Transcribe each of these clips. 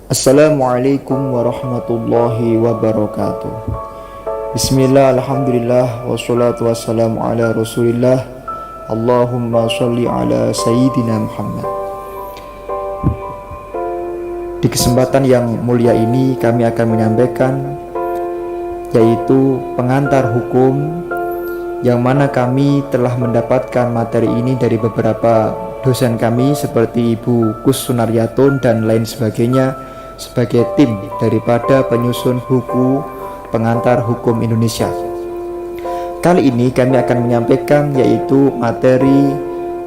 Assalamualaikum warahmatullahi wabarakatuh. Bismillah, alhamdulillah, wassalatu wassalamu ala rasulillah. Allahumma sholli ala sayyidina Muhammad. Di kesempatan yang mulia ini kami akan menyampaikan yaitu pengantar hukum, yang mana kami telah mendapatkan materi ini dari beberapa dosen kami seperti Ibu Kus Sunaryatun dan lain sebagainya, sebagai tim daripada penyusun buku pengantar hukum Indonesia. Kali ini kami akan menyampaikan yaitu materi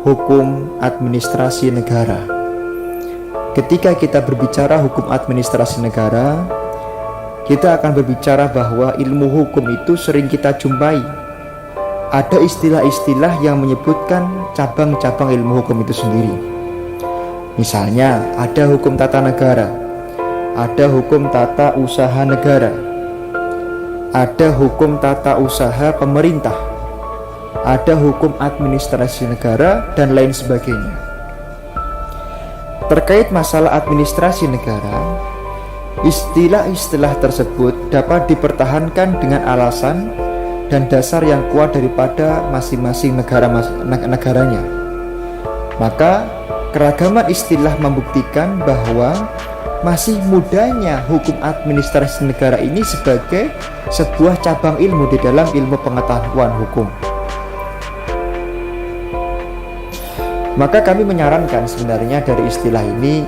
hukum administrasi negara. Ketika kita berbicara hukum administrasi negara, kita akan berbicara bahwa ilmu hukum itu sering kita jumpai. Ada istilah-istilah yang menyebutkan cabang-cabang ilmu hukum itu sendiri. Misalnya ada hukum tata negara, ada hukum tata usaha negara, ada hukum tata usaha pemerintah, ada hukum administrasi negara, dan lain sebagainya. Terkait masalah administrasi negara, istilah-istilah tersebut dapat dipertahankan dengan alasan dan dasar yang kuat daripada masing-masing negaranya. Maka keragaman istilah membuktikan bahwa masih mudanya hukum administrasi negara ini sebagai sebuah cabang ilmu di dalam ilmu pengetahuan hukum. Maka kami menyarankan sebenarnya dari istilah ini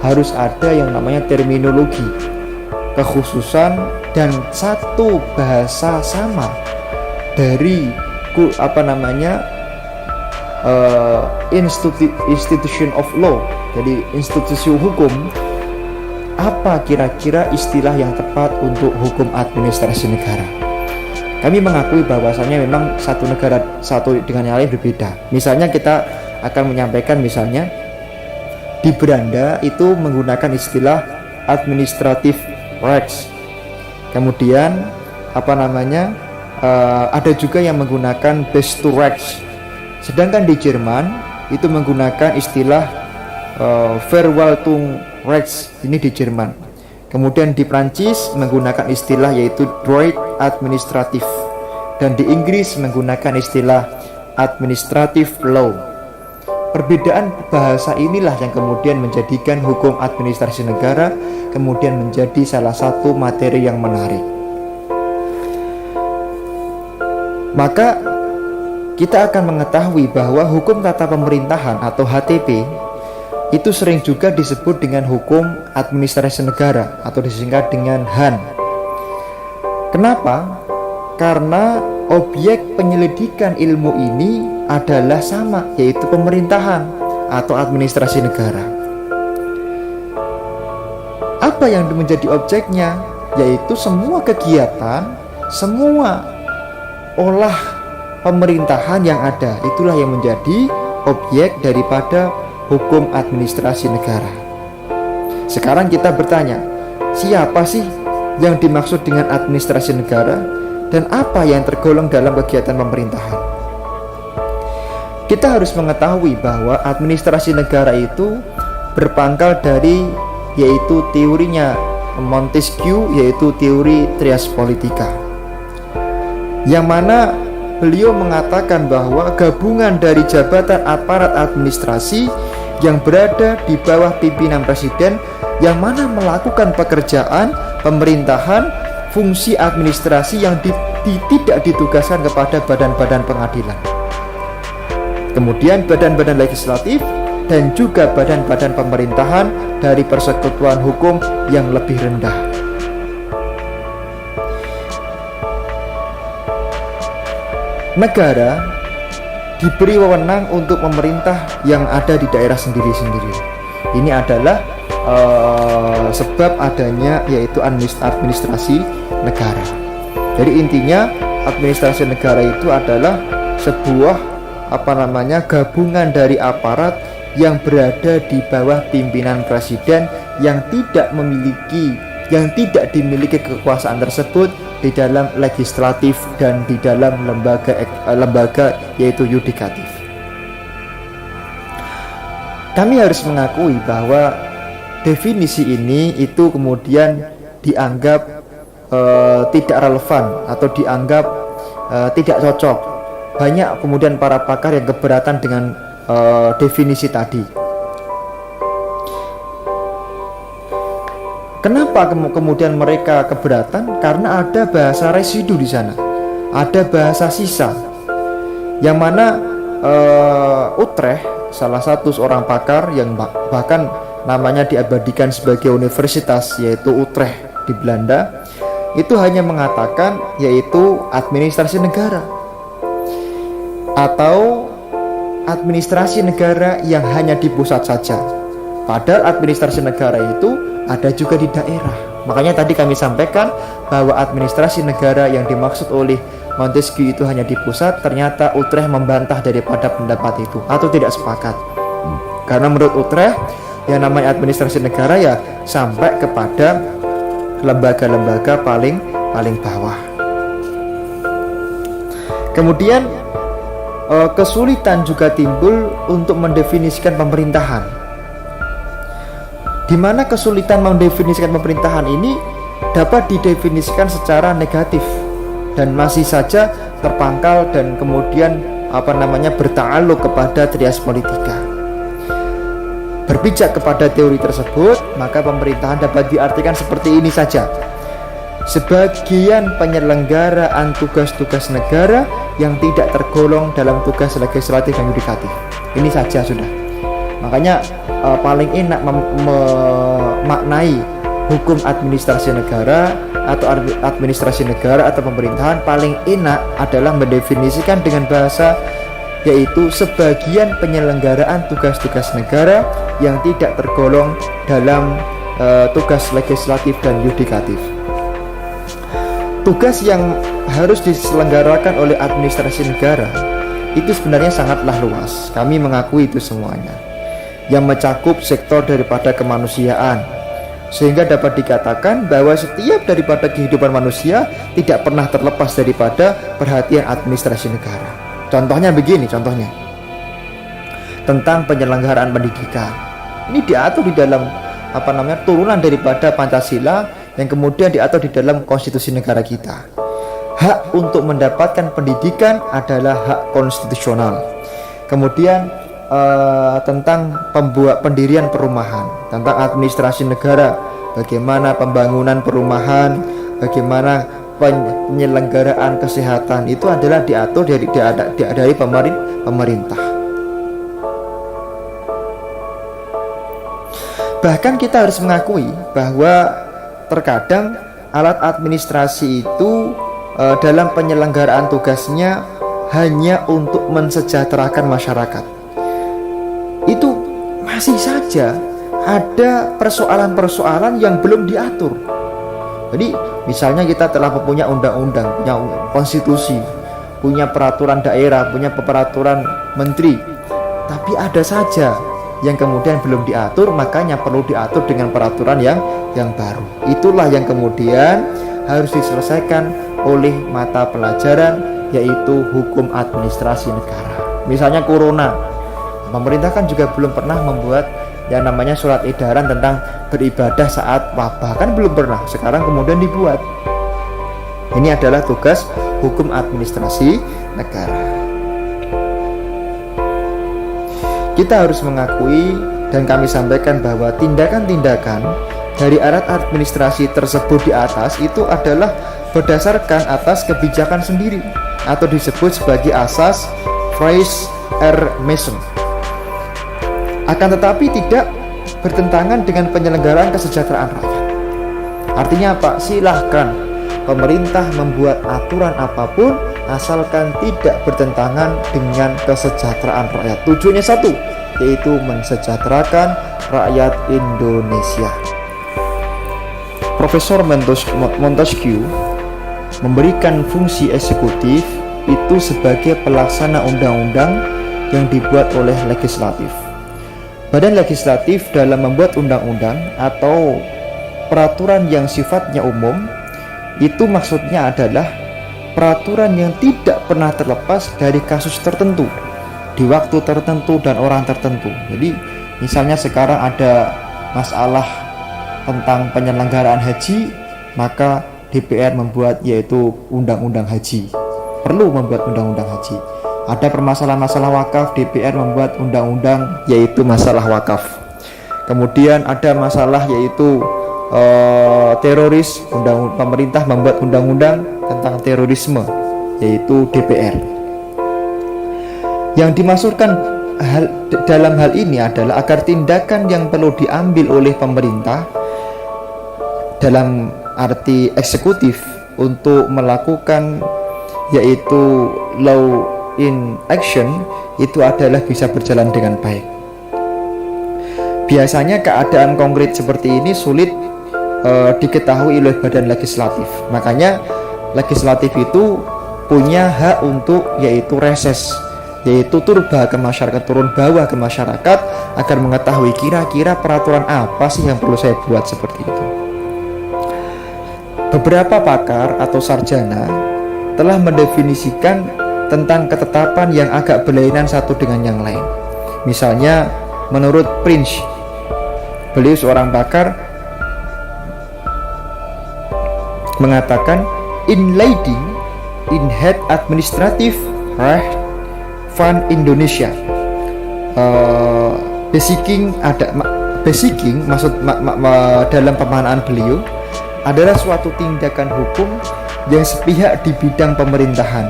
harus ada yang namanya terminologi, kekhususan, dan satu bahasa sama dari institution of law, jadi institusi hukum. Apa kira-kira istilah yang tepat untuk hukum administrasi negara? Kami mengakui bahwasanya memang satu negara satu dengan yang lain berbeda. Misalnya kita akan menyampaikan misalnya di Belanda itu menggunakan istilah administrative rights. Kemudian ada juga yang menggunakan base to rights. Sedangkan di Jerman itu menggunakan istilah Verwaltung rights, ini di Jerman. Kemudian di Prancis menggunakan istilah yaitu droit administratif, dan di Inggris menggunakan istilah administrative law. Perbedaan bahasa inilah yang kemudian menjadikan hukum administrasi negara kemudian menjadi salah satu materi yang menarik. Maka kita akan mengetahui bahwa hukum tata pemerintahan atau HTP itu sering juga disebut dengan hukum administrasi negara atau disingkat dengan HAN. Kenapa? Karena objek penyelidikan ilmu ini adalah sama, yaitu pemerintahan atau administrasi negara. Apa yang menjadi objeknya? Yaitu semua kegiatan, semua olah pemerintahan yang ada, itulah yang menjadi objek daripada hukum administrasi negara. Sekarang kita bertanya, siapa sih yang dimaksud dengan administrasi negara dan apa yang tergolong dalam kegiatan pemerintahan? Kita harus mengetahui bahwa administrasi negara itu berpangkal dari yaitu teorinya Montesquieu, yaitu teori trias politica, yang mana beliau mengatakan bahwa gabungan dari jabatan aparat administrasi yang berada di bawah pimpinan presiden, yang mana melakukan pekerjaan pemerintahan, fungsi administrasi yang tidak ditugaskan kepada badan-badan pengadilan, kemudian badan-badan legislatif, dan juga badan-badan pemerintahan dari persekutuan hukum yang lebih rendah. Negara diberi wewenang untuk memerintah yang ada di daerah sendiri-sendiri. Ini adalah sebab adanya yaitu administrasi negara. Jadi intinya administrasi negara itu adalah sebuah gabungan dari aparat yang berada di bawah pimpinan presiden yang tidak dimiliki kekuasaan tersebut di dalam legislatif dan di dalam lembaga yaitu yudikatif. Kami harus mengakui bahwa definisi ini itu kemudian dianggap tidak relevan atau dianggap tidak cocok. Banyak kemudian para pakar yang keberatan dengan definisi tadi. Kenapa kemudian mereka keberatan? Karena ada bahasa residu di sana, ada bahasa sisa, yang mana Utrecht, salah satu seorang pakar yang bahkan namanya diabadikan sebagai universitas, yaitu Utrecht di Belanda, itu hanya mengatakan yaitu administrasi negara atau administrasi negara yang hanya di pusat saja. Padahal administrasi negara itu ada juga di daerah. Makanya tadi kami sampaikan bahwa administrasi negara yang dimaksud oleh Montesquieu itu hanya di pusat. Ternyata Utrecht membantah daripada pendapat itu atau tidak sepakat. Karena menurut Utrecht yang namanya administrasi negara ya sampai kepada lembaga-lembaga paling bawah. Kemudian kesulitan juga timbul untuk mendefinisikan pemerintahan, di mana kesulitan mendefinisikan pemerintahan ini dapat didefinisikan secara negatif dan masih saja terpangkal dan kemudian berta'alluq kepada trias politika. Berpijak kepada teori tersebut, maka pemerintahan dapat diartikan seperti ini saja: sebagian penyelenggaraan tugas-tugas negara yang tidak tergolong dalam tugas legislatif dan yudikatif. Ini saja sudah. Makanya paling enak memaknai hukum administrasi negara atau administrasi negara atau pemerintahan, paling enak adalah mendefinisikan dengan bahasa, yaitu sebagian penyelenggaraan tugas-tugas negara yang tidak tergolong dalam tugas legislatif dan yudikatif. Tugas yang harus diselenggarakan oleh administrasi negara itu sebenarnya sangatlah luas. Kami mengakui itu semuanya, yang mencakup sektor daripada kemanusiaan, sehingga dapat dikatakan bahwa setiap daripada kehidupan manusia tidak pernah terlepas daripada perhatian administrasi negara. Contohnya begini, tentang penyelenggaraan pendidikan. Ini diatur di dalam turunan daripada Pancasila yang kemudian diatur di dalam konstitusi negara kita. Hak untuk mendapatkan pendidikan adalah hak konstitusional. Kemudian tentang pendirian perumahan, tentang administrasi negara, bagaimana pembangunan perumahan, bagaimana penyelenggaraan kesehatan, itu adalah diatur dari pemerintah. Bahkan kita harus mengakui bahwa terkadang alat administrasi itu dalam penyelenggaraan tugasnya hanya untuk mensejahterakan masyarakat. Itu masih saja ada persoalan-persoalan yang belum diatur. Jadi misalnya kita telah punya undang-undang, punya konstitusi, punya peraturan daerah, punya peraturan menteri, tapi ada saja yang kemudian belum diatur, makanya perlu diatur dengan peraturan yang baru. Itulah yang kemudian harus diselesaikan oleh mata pelajaran, yaitu hukum administrasi negara. Misalnya corona, pemerintah kan juga belum pernah membuat yang namanya surat edaran tentang beribadah saat wabah, kan belum pernah. Sekarang kemudian dibuat. Ini adalah tugas hukum administrasi negara. Kita harus mengakui dan kami sampaikan bahwa tindakan-tindakan dari alat administrasi tersebut di atas itu adalah berdasarkan atas kebijakan sendiri atau disebut sebagai asas Freyre-Mason. Akan tetapi tidak bertentangan dengan penyelenggaraan kesejahteraan rakyat. Artinya apa? Silahkan pemerintah membuat aturan apapun asalkan tidak bertentangan dengan kesejahteraan rakyat. Tujuannya satu, yaitu mensejahterakan rakyat Indonesia. Profesor Montesquieu memberikan fungsi eksekutif itu sebagai pelaksana undang-undang yang dibuat oleh legislatif. Badan legislatif dalam membuat undang-undang atau peraturan yang sifatnya umum, itu maksudnya adalah peraturan yang tidak pernah terlepas dari kasus tertentu, di waktu tertentu dan orang tertentu. Jadi misalnya sekarang ada masalah tentang penyelenggaraan haji, maka DPR membuat yaitu undang-undang haji. Perlu membuat undang-undang haji. Ada permasalahan-masalah wakaf, DPR membuat undang-undang yaitu masalah wakaf. Kemudian ada masalah yaitu teroris, pemerintah membuat undang-undang tentang terorisme, yaitu DPR. Yang dimaksudkan dalam hal ini adalah agar tindakan yang perlu diambil oleh pemerintah dalam arti eksekutif untuk melakukan yaitu law in action itu adalah bisa berjalan dengan baik. Biasanya keadaan konkret seperti ini sulit diketahui oleh badan legislatif. Makanya legislatif itu punya hak untuk yaitu reses, yaitu turun bawah ke masyarakat agar mengetahui kira-kira peraturan apa sih yang perlu saya buat seperti itu. Beberapa pakar atau sarjana telah mendefinisikan tentang ketetapan yang agak berlainan satu dengan yang lain. Misalnya menurut Prince, beliau seorang pakar mengatakan inleading in head administrative right fund Indonesia. Basicking maksud dalam pemahaman beliau adalah suatu tindakan hukum yang sepihak di bidang pemerintahan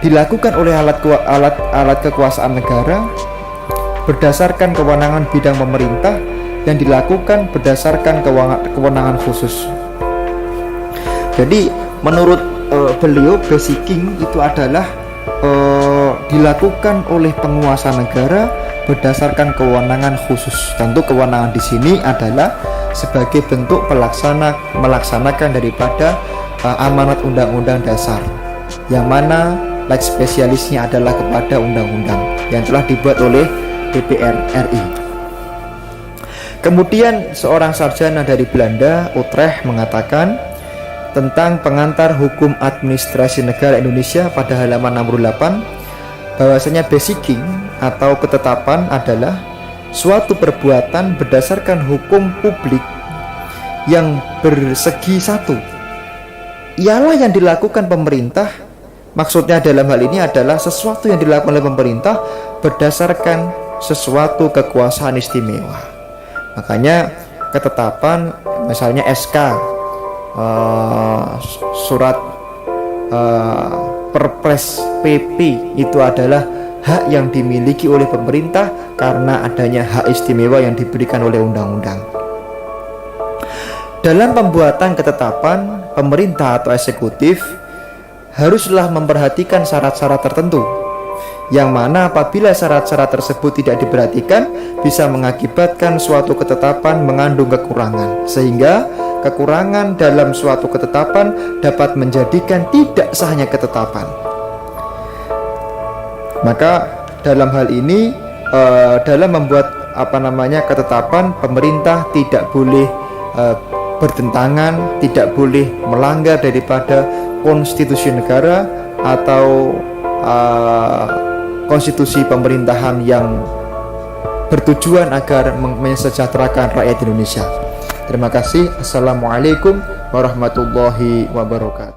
dilakukan oleh alat kekuasaan negara berdasarkan kewenangan bidang pemerintah yang dilakukan berdasarkan kewenangan khusus. Jadi menurut beliau basicking itu adalah dilakukan oleh penguasa negara berdasarkan kewenangan khusus. Tentu kewenangan di sini adalah sebagai bentuk melaksanakan daripada amanat undang-undang dasar, yang mana leg spesialisnya adalah kepada undang-undang yang telah dibuat oleh DPR RI. Kemudian seorang sarjana dari Belanda, Utrecht, mengatakan tentang pengantar hukum administrasi negara Indonesia pada halaman 68 bahwasanya basicking atau ketetapan adalah suatu perbuatan berdasarkan hukum publik yang bersegi satu, ialah yang dilakukan pemerintah. Maksudnya dalam hal ini adalah sesuatu yang dilakukan oleh pemerintah berdasarkan sesuatu kekuasaan istimewa. Makanya ketetapan misalnya SK, surat Perpres PP itu adalah hak yang dimiliki oleh pemerintah karena adanya hak istimewa yang diberikan oleh undang-undang. Dalam pembuatan ketetapan, pemerintah atau eksekutif haruslah memperhatikan syarat-syarat tertentu, yang mana apabila syarat-syarat tersebut tidak diperhatikan bisa mengakibatkan suatu ketetapan mengandung kekurangan, sehingga kekurangan dalam suatu ketetapan dapat menjadikan tidak sahnya ketetapan. Maka dalam hal ini dalam membuat ketetapan, pemerintah tidak boleh bertentangan, tidak boleh melanggar daripada konstitusi negara atau konstitusi pemerintahan yang bertujuan agar mensejahterakan rakyat Indonesia. Terima kasih. Assalamualaikum warahmatullahi wabarakatuh.